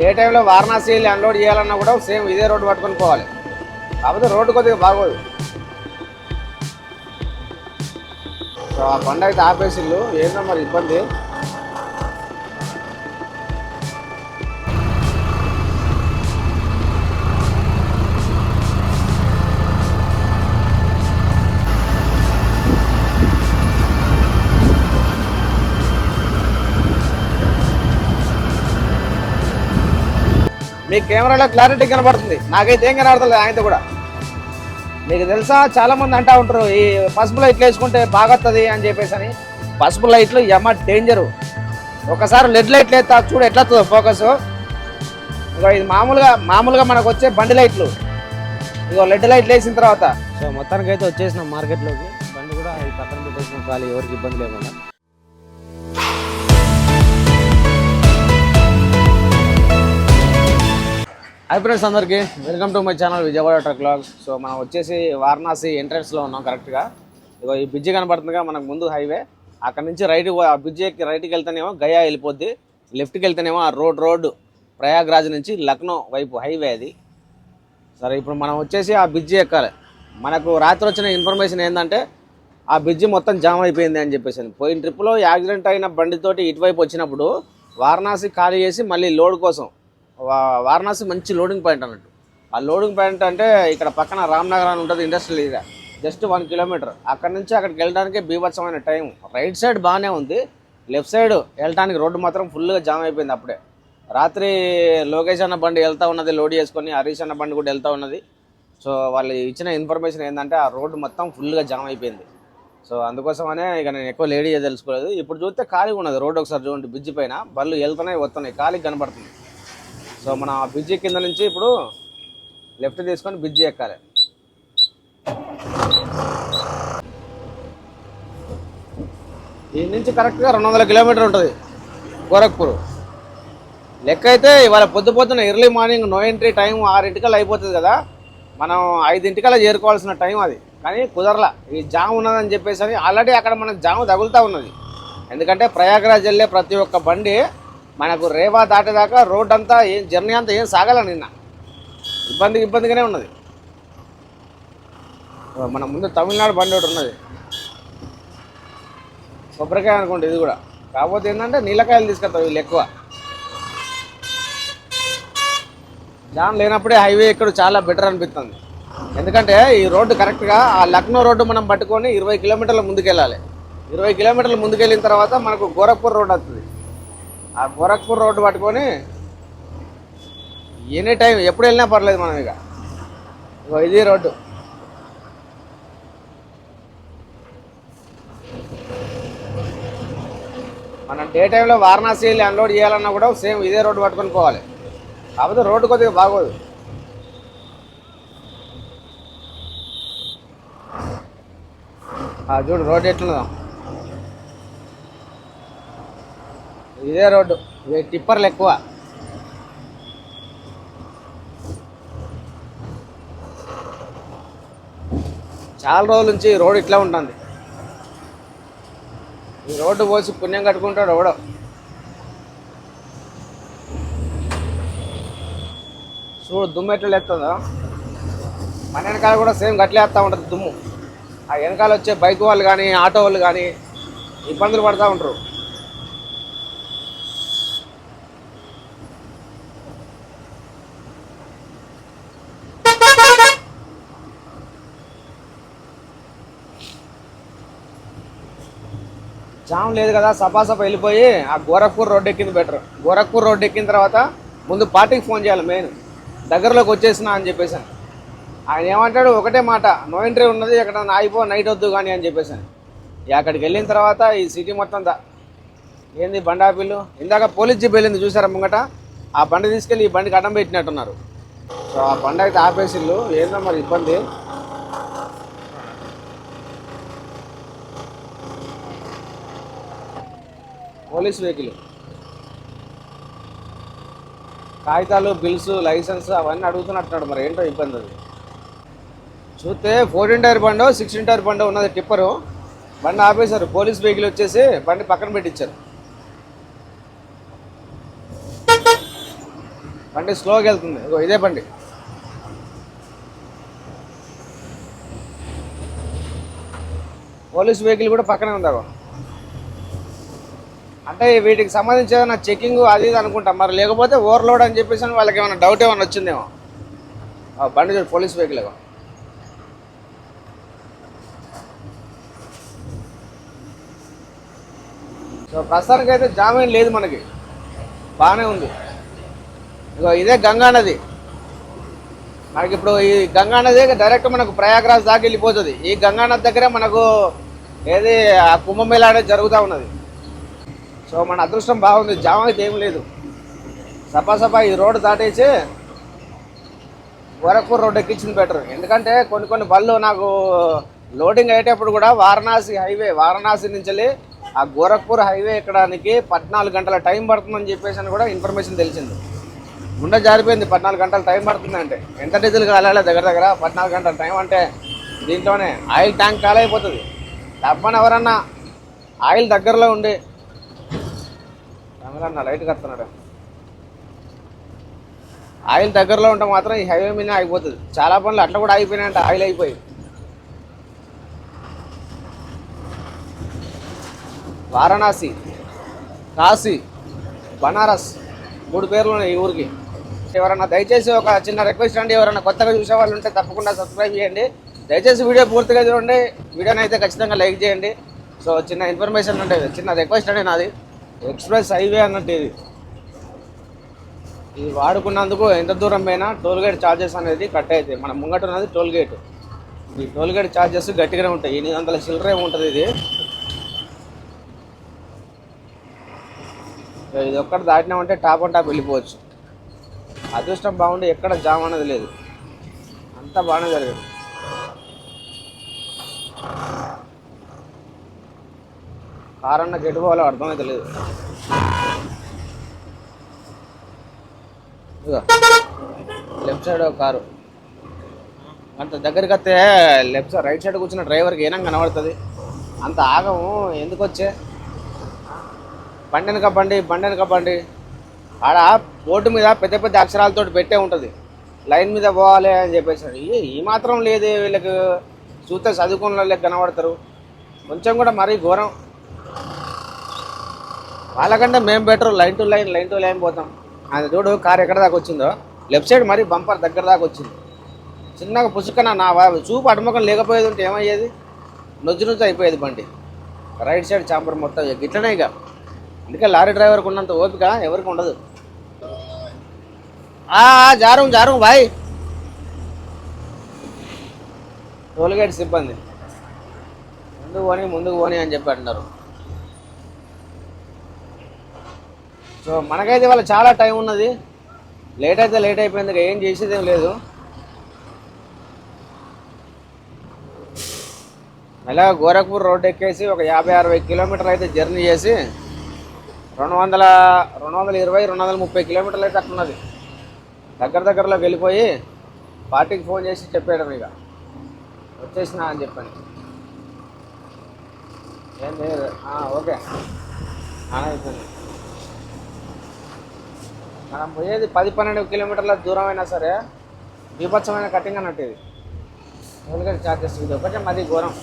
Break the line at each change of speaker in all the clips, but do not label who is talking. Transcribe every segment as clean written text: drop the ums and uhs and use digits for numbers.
Day టైంలో వారణాసి వెళ్ళి unload చేయాలన్నా కూడా సేమ్ ఇదే రోడ్డు పట్టుకొని పోవాలి. కాకపోతే రోడ్డు కొద్దిగా బాగోదు. సో ఆ బండి అయితే ఆపేసిళ్ళు. ఏందో మరి ఇబ్బంది. మీ కెమెరాలో క్లారిటీ కనబడుతుంది, నాకైతే ఏం కనబడతలేదు ఆయనతో కూడా. మీకు తెలుసా, చాలామంది అంటూ ఉంటారు ఈ పసుపు లైట్లు వేసుకుంటే బాగొస్తుంది అని చెప్పేసి అని. పసుపు లైట్లు ఎమ్మ డేంజరు. ఒకసారి లెడ్ లైట్లు వేస్తా చూడు ఎట్లా వస్తుందో ఫోకస్. ఇగో ఇది మామూలుగా మనకు వచ్చే బండి లైట్లు. ఇగో లెడ్ లైట్లు వేసిన తర్వాత సో మొత్తానికి అయితే వచ్చేసినాం మార్కెట్లోకి. బండి కూడా ఈ పక్కన పెట్టేసిన ఖాళీ, ఎవరికి ఇబ్బంది లేకుండా. హాయ్ ఫ్రెండ్స్, అందరికీ welcome to my channel Vijayawada truck vlog. So మనం వచ్చేసి వారణాసి ఎంట్రన్స్లో ఉన్నాం కరెక్ట్గా. ఇగో ఈ బ్రిడ్జి కనబడుతుందిగా మనకు ముందు హైవే. అక్కడ నుంచి ఆ బ్రిడ్జి ఎక్కి రైట్కి వెళ్తేనేమో గయా వెళ్ళిపోద్ది, లెఫ్ట్కి వెళ్తేనేమో ఆ రోడ్డు ప్రయాగ్రాజ్ నుంచి లక్నో వైపు హైవే అది. సరే, ఇప్పుడు మనం వచ్చేసి ఆ బ్రిడ్జి ఎక్కాలి. మనకు రాత్రి వచ్చిన ఇన్ఫర్మేషన్ ఏంటంటే ఆ బ్రిడ్జి మొత్తం జామ్ అయిపోయింది అని చెప్పేసి. పోయిన ట్రిప్లో యాక్సిడెంట్ అయిన బండితోటి ఇటువైపు వచ్చినప్పుడు వారణాసి ఖాళీ చేసి మళ్ళీ లోడ్ కోసం వారణాసి మంచి లోడింగ్ పాయింట్ అన్నట్టు. ఆ లోడింగ్ పాయింట్ అంటే ఇక్కడ పక్కన రామ్నగర్ అని ఉంటుంది, ఇండస్ట్రియల్ ఏరియా. Just 1 kilometre. అక్కడ నుంచి అక్కడికి వెళ్ళడానికి బీభత్సమైన టైం. రైట్ సైడ్ బాగానే ఉంది, లెఫ్ట్ సైడ్ వెళ్ళడానికి రోడ్డు మాత్రం ఫుల్గా జామ్ అయిపోయింది. అప్పుడే రాత్రి లోకేష్ అన్న బండి వెళ్తూ ఉన్నది లోడ్ చేసుకొని, హరీష్ అన్న బండి కూడా వెళ్తూ ఉన్నది. సో వాళ్ళు ఇచ్చిన ఇన్ఫర్మేషన్ ఏంటంటే ఆ రోడ్డు మొత్తం ఫుల్గా జామ్ అయిపోయింది. సో అందుకోసమనే ఇక నేను ఎక్కువ లేడీ తెలుసుకోలేదు. ఇప్పుడు చూస్తే ఖాళీగా ఉన్నది రోడ్డు. ఒకసారి చూడండి, బ్రిడ్జి పైన బళ్ళు వెళ్తున్నాయి వస్తున్నాయి, ఖాళీ కనబడుతుంది. సో మనం ఆ బ్రిడ్జి కింద నుంచి ఇప్పుడు లెఫ్ట్ తీసుకొని బ్రిడ్జి ఎక్కాలి. ఈ నుంచి కరెక్ట్గా 200 కిలోమీటర్ ఉంటుంది గోరఖ్పూర్. లెక్క అయితే ఇవాళ పొద్దున early morning no entry time 6 అయిపోతుంది కదా. మనం 5 చేరుకోవాల్సిన టైం అది, కానీ కుదరలా. ఈ జామ్ ఉన్నదని చెప్పేసి అని ఆల్రెడీ అక్కడ మనకు జామ్ తగులుతూ ఉన్నది. ఎందుకంటే ప్రయాగ్రాజ్ వెళ్ళే ప్రతి ఒక్క బండి మనకు రేవా దాటేదాకా రోడ్ అంతా జర్నీ అంతా ఏం సాగాల. నిన్న ఇబ్బందిగానే ఉన్నది. మన ముందు తమిళనాడు బండి ఒకటి ఉన్నది, కొబ్బరికాయ అనుకోండి ఇది కూడా. కాకపోతే ఏంటంటే నీళ్ళకాయలు తీసుకొస్తాం వీళ్ళు ఎక్కువ. జామ్ లేనప్పుడే హైవే ఎక్కడ చాలా బెటర్ అనిపిస్తుంది. ఎందుకంటే ఈ రోడ్డు కరెక్ట్గా ఆ లక్నో రోడ్డు మనం పట్టుకొని 20 కిలోమీటర్ల ముందుకెళ్ళాలి. 20 కిలోమీటర్ల ముందుకెళ్ళిన తర్వాత మనకు గోరఖ్పూర్ రోడ్ వస్తుంది. ఆ గోరఖ్పూర్ రోడ్డు పట్టుకొని ఎనీ టైం ఎప్పుడు వెళ్ళినా పర్లేదు మనం. ఇక ఇది రోడ్డు. మనం డే టైంలో వారణాసి వెళ్ళి అన్లోడ్ చేయాలన్నా కూడా సేమ్ ఇదే రోడ్డు పట్టుకొని పోవాలి. కాకపోతే రోడ్డు కొద్దిగా బాగోదు. చూడు రోడ్డు ఎట్లుందా, ఇదే రోడ్డు. ఇవి టిప్పర్లు ఎక్కువ. చాలా రోజుల నుంచి రోడ్డు ఇట్లా ఉంటుంది. ఈ రోడ్డు పోసి పుణ్యం కట్టుకుంటాడు ఎవడో. చూడు దుమ్ము ఎట్లా లేస్తుందో. మన వెనకాల కూడా సేమ్ గట్లే వేస్తూ ఉంటుంది దుమ్ము. ఆ వెనకాల వచ్చే బైక్ వాళ్ళు కానీ ఆటో వాళ్ళు కానీ ఇబ్బందులు పడుతూ ఉంటారు. జామ్ లేదు కదా, సపాసప వెళ్ళిపోయి ఆ గోరఖ్పూర్ రోడ్డు ఎక్కింది బెటర్. గోరఖ్పూర్ రోడ్డు ఎక్కిన తర్వాత ముందు పార్టీకి ఫోన్ చేయాలి. మెయిన్ దగ్గరలోకి వచ్చేసినా అని చెప్పేసాను. ఆయన ఏమంటాడు ఒకటే మాట, నో ఎంట్రీ ఉన్నది, ఎక్కడ ఆగిపో, నైట్ వద్దు కానీ అని చెప్పేసాను. అక్కడికి వెళ్ళిన తర్వాత ఈ సిటీ మొత్తం ఏంది బండి ఆపిల్లు. ఇందాక పోలీస్ జీప్ వెళ్ళింది చూసారా ముంగట. ఆ బండి తీసుకెళ్ళి ఈ బండికి అడ్డం పెట్టినట్టున్నారు. సో ఆ బండి అయితే ఆపేసిళ్ళు. ఏందో మరి ఇబ్బంది. పోలీస్ వెహికల్ కాగితాలు, బిల్స్, లైసెన్స్ అవన్నీ అడుగుతున్నట్టున్నాడు. మరి ఏంటో ఇబ్బంది అది. చూస్తే 14 టైర్ బండో 16 టైర్ బండో ఉన్నది టిప్పరు. బండి ఆపేశారు. పోలీస్ వెహికల్ వచ్చేసి బండి పక్కన పెట్టించారు. బండి స్లోగా వెళ్తుంది. ఇగో ఇదే బండి. పోలీస్ వెహికల్ కూడా పక్కనే ఉంది. అంటే వీటికి సంబంధించి ఏదైనా చెకింగ్ అది ఇది అనుకుంటాం, మరి లేకపోతే ఓవర్లోడ్ అని చెప్పేసి వాళ్ళకి ఏమైనా డౌట్ ఏమైనా వచ్చిందేమో. బండి చూడు, పోలీస్ వెహికల్. సో ప్రస్తుతానికి అయితే జామీన్ లేదు మనకి, బాగానే ఉంది. ఇగో ఇదే గంగా నది. మనకి ఇప్పుడు ఈ గంగా నది డైరెక్ట్ మనకు ప్రయాగ్రాజ్ దాకా వెళ్ళిపోతుంది. ఈ గంగా నది దగ్గరే మనకు ఏది ఆ కుంభమేళా అనేది జరుగుతూ ఉన్నది. సో మన అదృష్టం బాగుంది, జామ అయితే ఏం లేదు. సపా ఈ రోడ్డు దాటేసి గోరఖ్పూర్ రోడ్డు ఎక్కించింది బెటర్. ఎందుకంటే కొన్ని బళ్ళు నాకు లోడింగ్ అయ్యేటప్పుడు కూడా వారణాసి నుంచి ఆ గోరఖ్పూర్ హైవే ఎక్కడానికి 14 గంటల టైం పడుతుందని చెప్పేసి కూడా ఇన్ఫర్మేషన్ తెలిసింది. గుండె జారిపోయింది. 14 గంటల టైం పడుతుందంటే ఎంత డీజిల్ కాలాలి? దగ్గర 14 గంటల టైం అంటే దీంట్లోనే ఆయిల్ ట్యాంక్ కాలైపోతుంది. తప్పని ఎవరన్నా ఆయిల్ దగ్గరలో ఉండి అన్న లైట్ కడుతున్నాడు, ఆయిల్ దగ్గరలో ఉంటే మాత్రం ఈ హైవే మీద ఆగిపోతుంది. చాలా పనులు అట్లా కూడా ఆగిపోయినాయంటే ఆయిల్ అయిపోయి. వారణాసి, కాశీ, బనారస్ 3 పేర్లు ఉన్నాయి ఈ ఊరికి. ఎవరన్నా దయచేసి ఒక చిన్న రిక్వెస్ట్ అండి, ఎవరైనా కొత్తగా చూసే వాళ్ళు ఉంటే తప్పకుండా సబ్స్క్రైబ్ చేయండి. దయచేసి వీడియో పూర్తిగా చూడండి. వీడియోని అయితే ఖచ్చితంగా లైక్ చేయండి. సో చిన్న ఇన్ఫర్మేషన్ ఉంటుంది, చిన్న రిక్వెస్ట్ అండి నాది. ఎక్స్ప్రెస్ హైవే అన్నట్టు ఇది వాడుకున్నందుకు ఎంత దూరం పోయినా టోల్ గేట్ ఛార్జెస్ అనేది కట్ అవుతాయి. మన ముంగట ఉన్నది టోల్ గేట్. ఈ టోల్ గేట్ ఛార్జెస్ గట్టిగానే ఉంటాయి. 800 చిల్లరే ఉంటుంది ఇది. ఇది ఒక్కటి దాటినామంటే టాప్ అండ్ టాప్ వెళ్ళిపోవచ్చు. అదృష్టం బాగుండి ఎక్కడ జామ్ అనేది లేదు, అంతా బాగానే జరిగింది. కారు అన్న గెటు పోవాలో అర్థమైతే లేదు. లెఫ్ట్ సైడ్ ఒక కారు, అంత దగ్గరికి వస్తే రైట్ సైడ్ కూర్చున్న డ్రైవర్కి ఏనం కనబడుతుంది. అంత ఆగము ఎందుకు వచ్చే? బండి వెనక బండి ఆడ బోర్డు మీద పెద్ద అక్షరాలతో పెట్టే ఉంటుంది, లైన్ మీద పోవాలి అని చెప్పేసి. ఈ మాత్రం లేదు వీళ్ళకి. చూస్తే చదువుకున్న వాళ్ళకి కనబడతారు. కొంచెం కూడా మరీ ఘోరం. వాళ్ళకంటే మేము బెటర్, లైన్ టు లైన్ పోతాం. అది చూడు కారు ఎక్కడ దాకా వచ్చిందో. లెఫ్ట్ సైడ్ మరీ బంపర్ దగ్గర దాకా వచ్చింది. చిన్నగా పుసుకన నా చూపు అటుముఖం లేకపోయేది ఉంటే ఏమయ్యేది? నొజ్జు అయిపోయేది బండి. రైట్ సైడ్ చాంబర్ మొత్తం ఇట్లనే. ఇక అందుకే లారీ డ్రైవర్కి ఉన్నంత ఓపిక ఎవరికి ఉండదు. జారు బాయ్. టోల్గేట్ సిబ్బంది ముందుకు పోని అని చెప్పి అంటున్నారు. సో మనకైతే ఇవాళ చాలా టైం ఉన్నది. లేట్ అయితే లేట్ అయిపోయింది, ఏం చేసేదేం లేదు. మెల్లగా గోరఖ్పూర్ రోడ్ ఎక్కేసి ఒక 50-60 కిలోమీటర్లు అయితే జర్నీ చేసి 220-230 కిలోమీటర్లు అయితే అట్లున్నది. దగ్గరలోకి వెళ్ళిపోయి పార్టీకి ఫోన్ చేసి చెప్పేయడం ఇక వచ్చేసినా అని చెప్పండి. ఏంటి? ఓకే అయిపోయింది. మనం పోయేది 10-12 కిలోమీటర్ల దూరం అయినా సరే బీభత్సమైన కటింగ్ అన్నట్టు ఇది. టోల్గేట్ ఛార్జెస్ ఇది ఒకటే మరీ ఘోరం.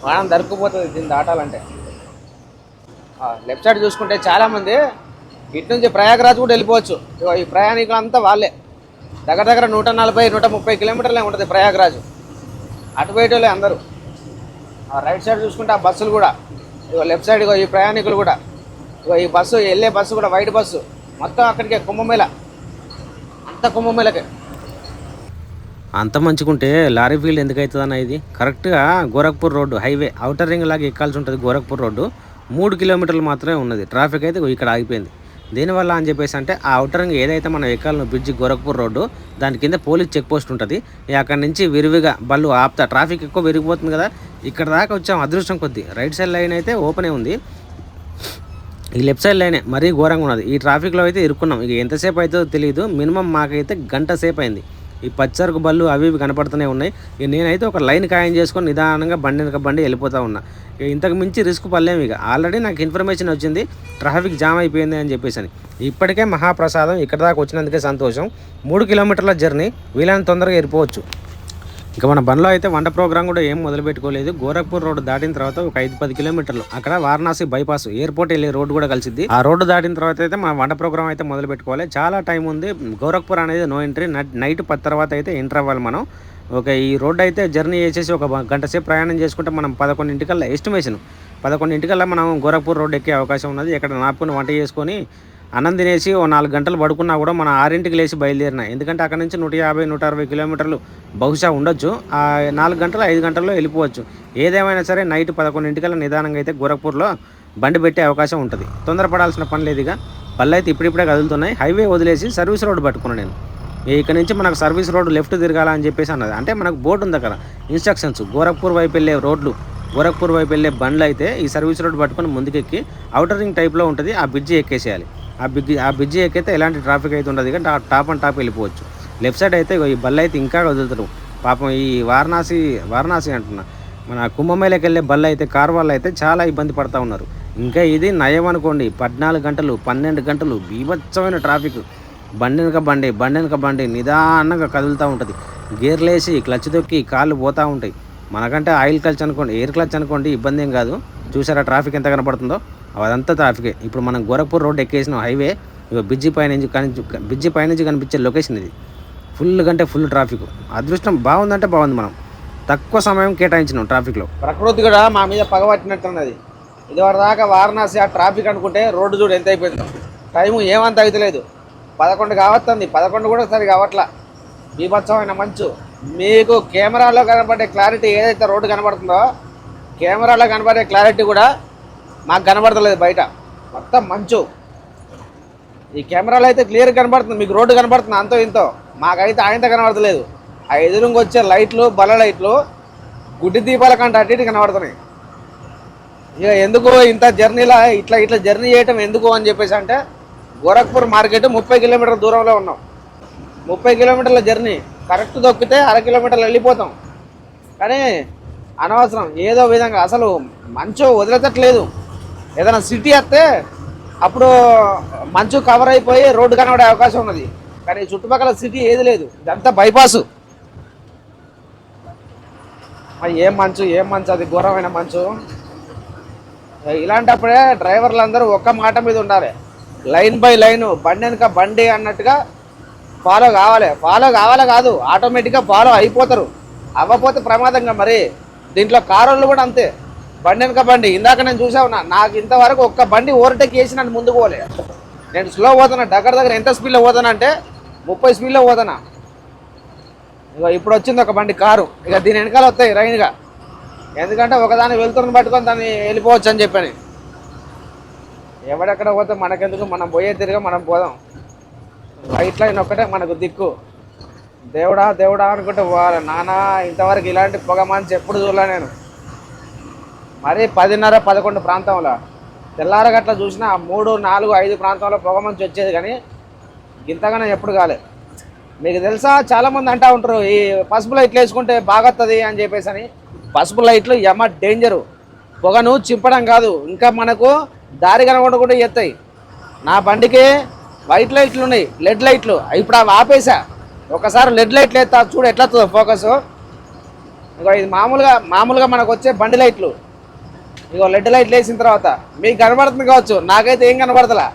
మనం దొరికిపోతుంది దీన్ని దాటాలంటే. లెఫ్ట్ సైడ్ చూసుకుంటే చాలామంది ఇటు నుంచి ప్రయాగరాజ్ కూడా వెళ్ళిపోవచ్చు. ఈ ప్రయాణికులు అంతా వాళ్ళే. దగ్గర 140-130 కిలోమీటర్లే ఉంటుంది ప్రయాగరాజ్. అటు పోయేటోళ్ళే అందరూ. రైట్ సైడ్ చూసుకుంటే ఆ బస్సులు కూడా, లెఫ్ట్ సైడ్ ఈ ప్రయాణికులు కూడా, ఈ బస్సు వెళ్ళే బస్సు కూడా వైట్ బస్సు మొత్తం అక్కడికే కుంభమేళ, అంత కుంభమేళకే.
అంత మంచిగుంటే లారీ ఫీల్డ్ ఎందుకు అవుతుందన్న? ఇది కరెక్ట్గా Gorakhpur road highway outer ring లాగా ఎక్కాల్సి ఉంటుంది. గోరఖ్పూర్ రోడ్డు 3 కిలోమీటర్లు మాత్రమే ఉన్నది. ట్రాఫిక్ అయితే ఇక్కడ ఆగిపోయింది. దీనివల్ల అని చెప్పేసి అంటే ఆ అవుటర్ రింగ్ ఏదైతే మనం ఎక్కాలనో బ్రిడ్జి గోరఖ్పూర్ రోడ్డు, దాని కింద పోలీస్ చెక్ పోస్ట్ ఉంటుంది. అక్కడి నుంచి విరివిగా బళ్ళు ఆపుతా, ట్రాఫిక్ ఎక్కువ విరిగిపోతుంది కదా. ఇక్కడ దాకా వచ్చాం అదృష్టం కొద్దీ. రైట్ సైడ్ లైన్ అయితే ఓపెనే ఉంది, ఈ లెఫ్ట్ సైడ్ లైనే మరీ ఘోరంగా ఉన్నది. ఈ ట్రాఫిక్లో అయితే ఇరుక్కున్నాం. ఇక ఎంతసేపు అవుతుందో తెలియదు. మినిమం మాకైతే గంట సేపు అయింది. ఈ పచ్చరుకు బళ్ళు అవి ఇవి కనపడుతూనే ఉన్నాయి. ఇక నేనైతే ఒక లైన్ ఖాయం చేసుకొని నిదానంగా బండి వెనక బండి వెళ్ళిపోతూ ఉన్నా. ఇక ఇంతకు మించి రిస్క్ పడలేము. ఇక ఆల్రెడీ నాకు ఇన్ఫర్మేషన్ వచ్చింది ట్రాఫిక్ జామ్ అయిపోయింది అని చెప్పేసి. ఇప్పటికే మహాప్రసాదం ఇక్కడ దాకా వచ్చినందుకే సంతోషం. 3 కిలోమీటర్ల జర్నీ వీలైనంత తొందరగా వెళ్ళిపోవచ్చు. ఇంకా మన బండ్లో అయితే వంట ప్రోగ్రామ్ కూడా ఏం మొదలు పెట్టుకోలేదు. గోరఖ్పూర్ రోడ్డు దాటిన తర్వాత ఒక 5-10 కిలోమీటర్లు అక్కడ వారణాసి బైపాస్ ఎయిర్పోర్ట్ వెళ్ళే రోడ్డు కూడా కలిసిద్ది. ఆ రోడ్డు దాటిన తర్వాత అయితే మన వంట ప్రోగ్రామ్ అయితే మొదలు పెట్టుకోవాలి. చాలా టైం ఉంది. గోరఖ్పూర్ అనేది నో ఎంట్రీ. నైట్ 10 తర్వాత అయితే ఎంటర్ అవ్వాలి మనం. ఓకే, ఈ రోడ్డు అయితే జర్నీ చేసేసి ఒక గంట సేపు ప్రయాణం చేసుకుంటే మనం 11 ఎస్టిమేషన్ 11 మనం గోరఖ్పూర్ రోడ్డు ఎక్కే అవకాశం ఉన్నది. ఇక్కడ నాపుకుని వంట చేసుకొని అన్నం తినేసి ఓ 4 గంటలు పడుకున్నా కూడా మనం 6ంటికి లేచి బయలుదేరినా. ఎందుకంటే అక్కడ నుంచి 150-160 కిలోమీటర్లు బహుశా ఉండొచ్చు. ఆ 4 గంటలు 5 గంటల్లో వెళ్ళిపోవచ్చు. ఏదేమైనా సరే నైట్ 11 నిదానంగా అయితే గోరఖ్పూర్లో బండి పెట్టే అవకాశం ఉంటుంది. తొందరపడాల్సిన పని లేదు. ఇక బళ్ళు అయితే ఇప్పుడిప్పుడే కదులుతున్నాయి. హైవే వదిలేసి సర్వీస్ రోడ్డు పట్టుకున్నాను నేను. ఇక్కడ నుంచి మనకు సర్వీస్ రోడ్డు లెఫ్ట్ తిరగాలని చెప్పేసి అన్నది. అంటే మనకు బోర్డు ఉంది అక్కడ ఇన్స్ట్రక్షన్స్. గోరఖ్పూర్ వైపు వెళ్ళే రోడ్లు, గోరఖ్పూర్ వైపు వెళ్ళే బండ్లు అయితే ఈ సర్వీస్ రోడ్డు పట్టుకొని ముందుకెక్కి ఔటర్ రింగ్ టైప్లో ఉంటుంది. ఆ బ్రిడ్జి ఎక్కేసేయాలి. ఆ బ్రిడ్జి ఎక్కితే ఎలాంటి ట్రాఫిక్ అయితే ఉండదు. కానీ టాప్ అండ్ టాప్ వెళ్ళిపోవచ్చు. లెఫ్ట్ సైడ్ అయితే ఈ బళ్ళు అయితే ఇంకా వదులుతారు పాపం. ఈ వారణాసి అంటున్నా, మన కుంభమేళకి వెళ్ళే బళ్ళు అయితే కార్ వాళ్ళు అయితే చాలా ఇబ్బంది పడుతూ ఉన్నారు. ఇంకా ఇది నయం అనుకోండి. 14 గంటలు 12 గంటలు బీభత్సమైన ట్రాఫిక్. బండి వెనక బండి నిదానంగా కదులుతూ ఉంటుంది. గేర్లేసి క్లచ్ దొక్కి కాళ్ళు పోతూ ఉంటాయి. మనకంటే ఆయిల్ క్లచ్ అనుకోండి, ఎయిర్ క్లచ్ అనుకోండి, ఇబ్బంది ఏం కాదు. చూసారా ట్రాఫిక్ ఎంత కనపడుతుందో? అదంతా ట్రాఫికే. ఇప్పుడు మనం గోరఖ్పూర్ రోడ్ ఎక్కేసిన హైవే బ్రిడ్జి పైనుంచి కనిపించే లొకేషన్ ఇది. Full traffic. అదృష్టం బాగుందంటే బాగుంది. మనం తక్కువ సమయం కేటాయించినాం ట్రాఫిక్లో.
ప్రకృతి కూడా మా మీద పగబట్టినట్టున్నది. ఇదివరకు దాకా వారణాసి ఆ ట్రాఫిక్ అనుకుంటే రోడ్డు చూడు ఎంత అయిపోయిందో. టైము ఏమంత అవుతలేదు. 11 కావస్తుంది. 11 కూడా సరి కావట్లా. బీభత్సమైన మంచు. మీకు కెమెరాలో కనబడే క్లారిటీ ఏదైతే రోడ్డు కనబడుతుందో, కెమెరాలో కనబడే క్లారిటీ కూడా మాకు కనబడతలేదు. బయట మొత్తం మంచు. ఈ కెమెరాలో అయితే క్లియర్ కనబడుతుంది. మీకు రోడ్డు కనబడుతుంది అంతో ఇంతో. మాకైతే ఆయనతో కనబడతలేదు. ఆ ఎదురుగా వచ్చే లైట్లు, బల్ల లైట్లు గుడ్డి దీపాల కంటే అటు ఇటు కనబడుతున్నాయి. ఇక ఎందుకు ఇంత జర్నీలా ఇట్లా జర్నీ చేయటం ఎందుకు అని చెప్పేసి అంటే, గోరఖ్పూర్ మార్కెట్ 30 కిలోమీటర్ల దూరంలో ఉన్నాం. 30 కిలోమీటర్ల జర్నీ కరెక్ట్ దొక్కితే 1/2 కిలోమీటర్లు వెళ్ళిపోతాం. కానీ అనవసరం ఏదో విధంగా అసలు మంచు వదిలేటట్లేదు. ఏదైనా సిటీ వస్తే అప్పుడు మంచు కవర్ అయిపోయి రోడ్డు కనబడే అవకాశం ఉన్నది. కానీ చుట్టుపక్కల సిటీ ఏది లేదు. ఇదంతా బైపాసు. ఏం మంచు అది ఘోరమైన మంచు. ఇలాంటప్పుడే డ్రైవర్లు అందరూ ఒక్క మాట మీద ఉండాలి. లైన్ బై లైన్, బండి వెనుక బండి అన్నట్టుగా ఫాలో కావాలి కాదు, ఆటోమేటిక్గా ఫాలో అయిపోతారు. అవ్వకపోతే ప్రమాదంగా. మరి దీంట్లో కారోళ్ళు కూడా అంతే. బండి వెనుక బండి. ఇందాక నేను చూసా ఉన్నా. నాకు ఇంతవరకు ఒక్క బండి ఓవర్టేక్ చేసి నన్ను ముందుకు పోలే. నేను స్లో పోతున్నా. దగ్గర ఎంత స్పీడ్లో పోతానా అంటే 30 స్పీడ్లో పోతానా. ఇక ఇప్పుడు వచ్చింది ఒక బండి, కారు. ఇక దీని వెనకాల వస్తాయి రైన్గా. ఎందుకంటే ఒకదాన్ని వెళ్తున్న పట్టుకొని దాన్ని వెళ్ళిపోవచ్చు అని చెప్పాను. ఎవడెక్కడ పోతే మనకెందుకు, మనం పోయే తిరిగా మనం పోదాం. రైట్ లైన్ ఒక్కటే మనకు దిక్కు. దేవుడా అనుకుంటే పోవాలి. నానా ఇంతవరకు ఇలాంటి పొగ మంచి ఎప్పుడు చూడలే నేను. మరి 10:30-11 ప్రాంతంలో తెల్లారగట్ల చూసినా 3, 4, 5 ప్రాంతంలో పొగ మంచి వచ్చేది. కానీ ఇంతగానే ఎప్పుడు కాలేదు. మీకు తెలుసా, చాలామంది అంటూ ఉంటారు ఈ పసుపు లైట్లు వేసుకుంటే బాగొస్తుంది అని చెప్పేసి అని. పసుపు లైట్లు ఎమ్మ డేంజరు. పొగను చింపడం కాదు, ఇంకా మనకు దారి కనబడకుండా చేస్తాయి. నా బండికి వైట్ లైట్లు ఉన్నాయి, లెడ్ లైట్లు. ఇప్పుడు అవి ఆపేసా. ఒకసారి లెడ్ లైట్లు వేస్తా చూడు ఎట్లా ఫోకస్. ఇగో ఇది మామూలుగా మనకు వచ్చే బండి లైట్లు. ఇగో లెడ్ లైట్లు వేసిన తర్వాత మీకు కనబడుతుంది కావచ్చు, నాకైతే ఏం కనబడతలా.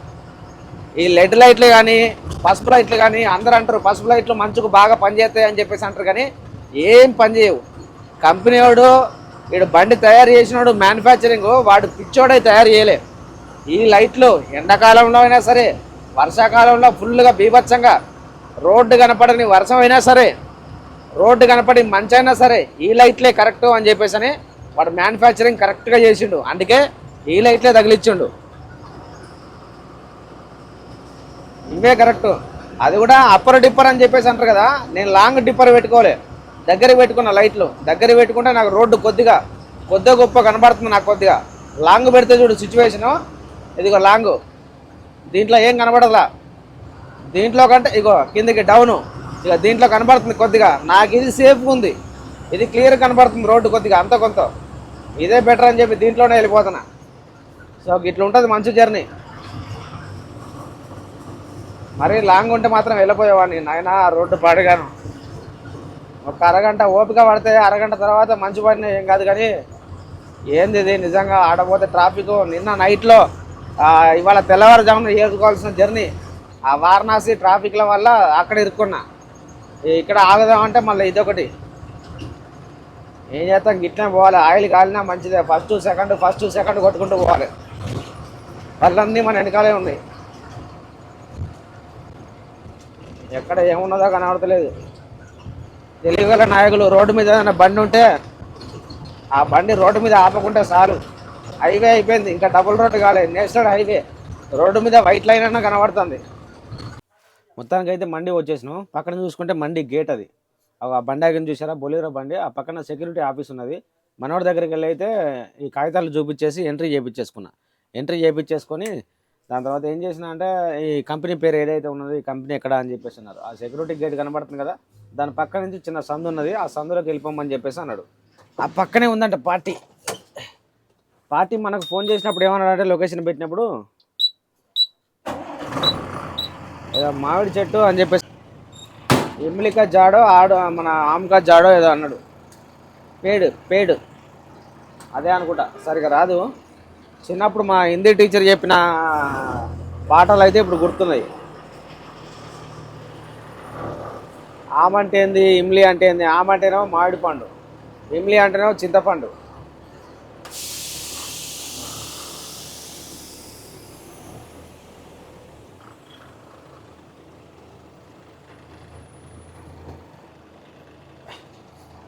ఈ లెడ్ లైట్లు కానీ పసుపు లైట్లు కానీ అందరూ అంటారు పసుపు లైట్లు మంచుకు బాగా పనిచేస్తాయి అని చెప్పేసి అంటారు. కానీ ఏం పనిచేయవు. కంపెనీ వాడు వీడు బండి తయారు చేసినాడు, మ్యానుఫ్యాక్చరింగ్ వాడు పిచ్చోడై తయారు చేయలే. ఈ లైట్లు ఎండాకాలంలో అయినా సరే, వర్షాకాలంలో ఫుల్గా బీభత్సంగా, రోడ్డు కనపడని వర్షం అయినా సరే, రోడ్డు కనపడి మంచి అయినా సరే, ఈ లైట్లే కరెక్ట్ అని చెప్పేసి అని వాడు మ్యానుఫ్యాక్చరింగ్ కరెక్ట్గా చేసిండు. అందుకే ఈ లైట్లే తగిలిచ్చిండు. ఇవే కరెక్ట్. అది కూడా అప్పర్ డిప్పర్ అని చెప్పేసి అంటారు కదా. నేను లాంగ్ డిప్పర్ పెట్టుకోలే, దగ్గరికి పెట్టుకున్న లైట్లు. దగ్గరికి పెట్టుకుంటే నాకు రోడ్డు కొద్దిగా గొప్ప కనబడుతుంది. నాకు కొద్దిగా లాంగ్ పెడితే చూడు సిచ్యువేషను. ఇదిగో లాంగ్, దీంట్లో ఏం కనబడదులా. దీంట్లో కంటే ఇగో కిందికి డౌను, ఇక దీంట్లో కనబడుతుంది కొద్దిగా, నాకు ఇది సేఫ్గా ఉంది, ఇది క్లియర్ కనబడుతుంది రోడ్డు కొద్దిగా అంత కొంత, ఇదే బెటర్ అని చెప్పి దీంట్లోనే వెళ్ళిపోతున్నా. సో ఇట్లా ఉంటుంది మంచి జర్నీ. మరీ లాంగ్ ఉంటే మాత్రం వెళ్ళిపోయేవాడిని నాయన, రోడ్డు పాడుగాను. ఒక అరగంట ఓపిక పడితే అరగంట తర్వాత మంచి పడిన ఏం కాదు, కానీ ఏంది ఇది నిజంగా ఆడపోతే ట్రాఫిక్. నిన్న నైట్లో ఇవాళ తెల్లవారుజామున చేసుకోవాల్సిన జర్నీ, ఆ వారణాసి ట్రాఫిక్ల వల్ల అక్కడ ఇరుక్కున్నా. ఇక్కడ ఆగుదామంటే మళ్ళీ ఇదొకటి, ఏం చేస్తాం, గిట్లనే పోవాలి. ఆయిల్ కాలినా మంచిదే, ఫస్ట్ సెకండ్ కొట్టుకుంటూ పోవాలి. పళ్ళన్నీ మన వెనకాలే ఉన్నాయి, ఎక్కడ ఏమున్నదో కనబడతలేదు. తెలివిగల నాయకులు రోడ్డు మీద ఏదైనా బండి ఉంటే ఆ బండి రోడ్డు మీద ఆపకుంటే చాలు, హైవే అయిపోయింది. ఇంకా డబుల్ రోడ్డు కాలేదు, నేషనల్ హైవే. రోడ్డు మీద వైట్ లైన్ అన్నా కనబడుతుంది. మొత్తానికి అయితే మండి వచ్చేసినాం. పక్కన చూసుకుంటే మండి గేట్, అది ఆ బండి ఆగిన చూసారా, బొలీరో బండి. ఆ పక్కన సెక్యూరిటీ ఆఫీస్ ఉన్నది. మనోడి దగ్గరికి వెళ్ళి అయితే ఈ కాగితాలు చూపించేసి ఎంట్రీ చేయించేసుకొని దాని తర్వాత ఏం చేసినా అంటే ఈ కంపెనీ పేరు ఏదైతే ఉన్నదో, ఈ కంపెనీ ఎక్కడ అని చెప్పేసి అన్నారు. ఆ సెక్యూరిటీ గేట్ కనబడుతుంది కదా, దాని పక్క నుంచి చిన్న సందు ఉన్నది, ఆ సందులోకి వెళ్ళిపోమని చెప్పేసి అన్నాడు. ఆ పక్కనే ఉందంట పార్టీ మనకు ఫోన్ చేసినప్పుడు ఏమన్నాడంటే, లొకేషన్ పెట్టినప్పుడు ఏదో మామిడి చెట్టు అని చెప్పేసి, ఇమ్లికా జాడో మన ఆమ్కా జాడో ఏదో అన్నాడు. పేడు అదే అనుకుంటా, సరిగా రాదు. చిన్నప్పుడు మా హిందీ టీచర్ చెప్పిన పాటలు అయితే ఇప్పుడు గుర్తున్నాయి. ఆమంటే ఏంది, ఇమ్లీ అంటే ఏంది. ఆమంటేనేమో మామిడి పండు, ఇమ్లీ అంటేనేమో చింతపండు.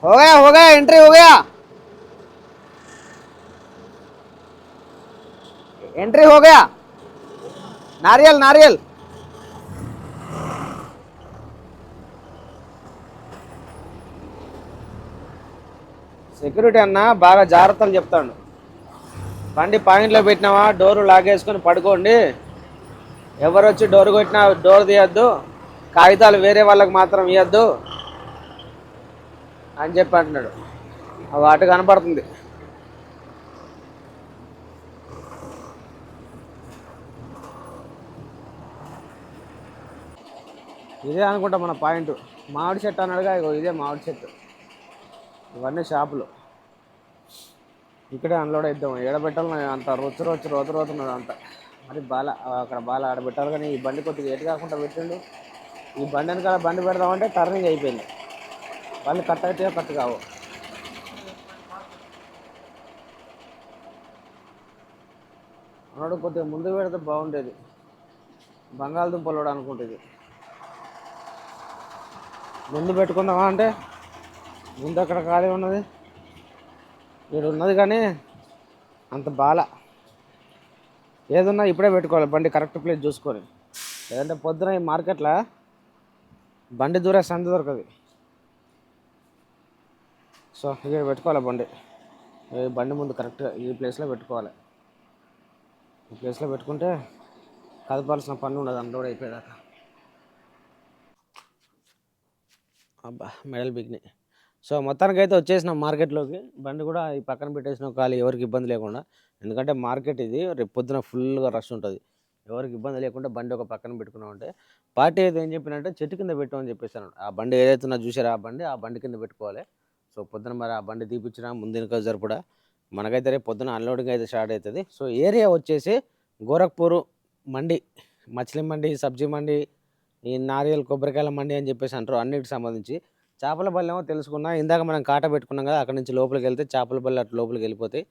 हो गया एंट्री हो गया, एंट्री हो गया. नारियल సెక్యూరిటీ అన్న బాగా జాగ్రత్తలు చెప్తాడు. బండి పాయింట్లో పెట్టినావా, డోరు లాగేసుకొని పడుకోండి, ఎవరు వచ్చి డోర్ కొట్టినా డోర్ తీయద్దు, కాగితాలు వేరే వాళ్ళకి మాత్రం ఇవ్వద్దు అని చెప్పి అంటున్నాడు. వాటి కనపడుతుంది. ఇదే అనుకుంటా మన పాయింట్. మామిడి చెట్టు అన్నాడుగా, ఇగో ఇదే మామిడి చెట్టు. ఇవన్నీ షాపులు, ఇక్కడే అన్లోడ్ అయిద్దాం. ఎడబెట్టాలని అంత రోతున్నది అంత. మరి అక్కడ ఆడబెట్టాలి, కానీ ఈ బండి కొద్దిగా ఎటు కాకుండా పెట్టిండు. ఈ బండి వెనకాల బండి పెడదామంటే టర్నింగ్ అయిపోయింది. బండి కట్ అయితే కట్ కావు. అన్నాడు కొద్దిగా ముందు పెడితే బాగుండేది, బంగాళదుంపలోడు అనుకుంటుంది. ముందు పెట్టుకుందామా అంటే ముందు అక్కడ ఖాళీ ఉన్నది, ఇక్కడ ఉన్నది, కానీ అంత ఏదున్నా ఇప్పుడే పెట్టుకోవాలి బండి, కరెక్ట్ ప్లేస్ చూసుకొని. లేదంటే పొద్దున ఈ మార్కెట్లో బండి సందు దొరకదు. సో ఇక్కడ పెట్టుకోవాలి బండి ముందు కరెక్ట్గా ఈ ప్లేస్లో పెట్టుకోవాలి. ఈ ప్లేస్లో పెట్టుకుంటే కదపాల్సిన పని ఉండదు అన్లోడ్ అయిపోయేదాకా. అబ్బా మెడల్ బిగ్ని. సో మొత్తానికి అయితే వచ్చేసినాం మార్కెట్లోకి. బండి కూడా ఈ పక్కన పెట్టేసిన ఖాళీ, ఎవరికి ఇబ్బంది లేకుండా. ఎందుకంటే మార్కెట్ ఇది, రేపు పొద్దున ఫుల్గా రష్ ఉంటుంది. ఎవరికి ఇబ్బంది లేకుండా బండి ఒక పక్కన పెట్టుకున్నామంటే, పార్టీ అయితే ఏం చెప్పినంటే చెట్టు కింద పెట్టమని చెప్పేసాను. ఆ బండి ఏదైతే చూసారా, ఆ బండి కింద పెట్టుకోవాలి. సో పొద్దున మరి ఆ బండి తీపిచ్చినా ముందుగా జరుపుడా, మనకైతే రేపు పొద్దున అన్లోడింగ్ అయితే స్టార్ట్ అవుతుంది. సో ఏరియా వచ్చేసి గోరఖ్పూర్ మండి, మచిలీ మండి, సబ్జీ మండి, ఈ నారియల్ కొబ్బరికాయల మండి అని చెప్పేసి అంటారు. అన్నిటికి సంబంధించి చేపల బల్లి ఏమో తెలుసుకున్నా, ఇందాక మనం కాట పెట్టుకున్నాం కదా, అక్కడ నుంచి లోపలికి వెళ్తే చేపల బల్లి అటు లోపలికి వెళ్ళిపోతాయి.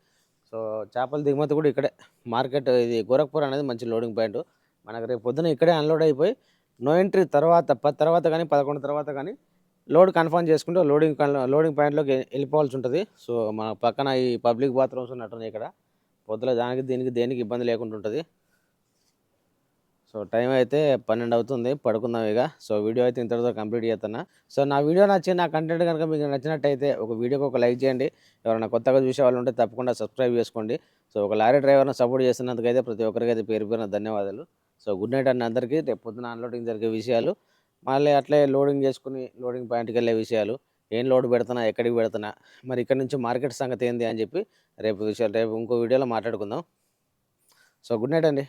సో చేపల దిగుమతి కూడా ఇక్కడే మార్కెట్. ఇది గోరఖ్పూర్ అనేది మంచి లోడింగ్ పాయింట్. మనకు రేపు పొద్దున ఇక్కడే అన్లోడ్ అయిపోయి నో ఎంట్రీ తర్వాత 10 తర్వాత కానీ 11 తర్వాత కానీ లోడ్ కన్ఫర్మ్ చేసుకుంటే లోడింగ్ పాయింట్లోకి వెళ్ళిపోవాల్సి ఉంటుంది. సో మన పక్కన ఈ పబ్లిక్ బాత్రూమ్స్ ఉన్నట్టున్నాయి ఇక్కడ. పొద్దున దేనికి ఇబ్బంది లేకుండా ఉంటుంది. సో టైం అయితే 12 అవుతుంది, పడుకుందాం ఇక. సో వీడియో అయితే ఇంతటితో కంప్లీట్ చేస్తున్నా. సో నా వీడియో నా కంటెంట్ కనుక మీకు నచ్చినట్టయితే ఒక వీడియోకి ఒక లైక్ చేయండి. ఎవరైనా కొత్తగా చూసే వాళ్ళు ఉంటే తప్పకుండా సబ్స్క్రైబ్ చేసుకోండి. సో ఒక లారీ డ్రైవర్ని సపోర్ట్ చేస్తున్నందుకైతే ప్రతి ఒక్కరికైతే పేరు ధన్యవాదాలు. సో గుడ్ నైట్ అన్న అందరికీ. రేపు పొద్దున అన్లోడింగ్ జరిగే విషయాలు మళ్ళీ అట్లే లోడింగ్ చేసుకుని లోడింగ్ పాయింట్కి వెళ్ళే విషయాలు, ఏం లోడ్ పెడుతున్నా, ఎక్కడికి పెడుతున్నా, మరి ఇక్కడ నుంచి మార్కెట్ సంగతి ఏంది అని చెప్పి రేపు ఇంకో వీడియోలో మాట్లాడుకుందాం. సో గుడ్ నైట్ అండి.